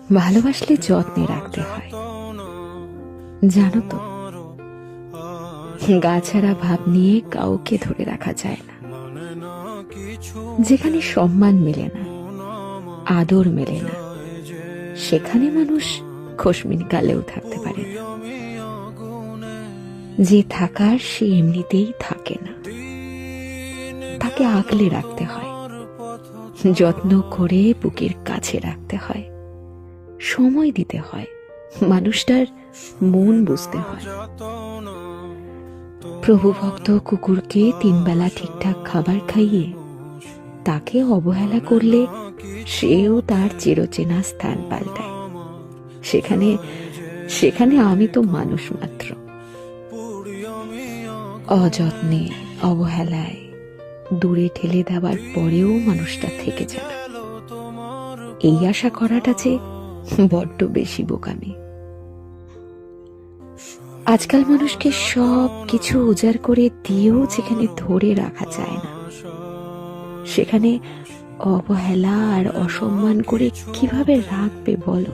ভালোবাসলে যত্নে রাখতে হয়, জানো তো। গাছাড়া ভাব নিয়ে কাউকে ধরে রাখা যায় না। যেখানে সম্মান মেলে না, আদর মেলে না, সেখানে মানুষ খোশমিন কালেও থাকতে পারে না। যে থাকার সে এমনিতেই থাকে না, তাকে আগলে রাখতে হয়, যত্ন করে বুকের কাছে রাখতে হয়, সময় দিতে হয়, মানুষটার মন বুঝতে হয়। প্রভুভক্ত কুকুরকে 3 বেলা ঠিকঠাক খাবার খাইয়ে তাকে অবহেলা করলে সেও তার চিরচেনা স্থান পাল্টায়। সেখানে সেখানে আমি তো মানুষ মাত্র। অযত্নে, অবহেলায় দূরে ঠেলে দেওয়ার পরেও মানুষটা থেকে যাবে, এই আশা করাটা যে বড্ড বেশি বোকামি। আজকাল মানুষকে সব কিছু উজাড় করে দিয়েও যেখানে ধরে রাখা যায় না, সেখানে অবহেলা আর অসম্মান করে কিভাবে রাখবে বলো?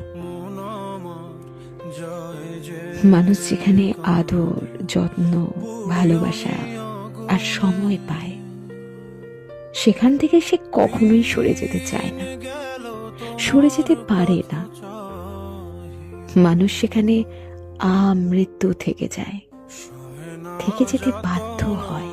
মানুষ যেখানে আদর, যত্ন, ভালোবাসা আর সময় পায়, সেখান থেকে সে কখনোই সরে যেতে চায় না, সরে যেতে পারে না। মানুষ সেখানে আমৃত্যু থেকে যায়, থেকে যেতে বাধ্য হয়।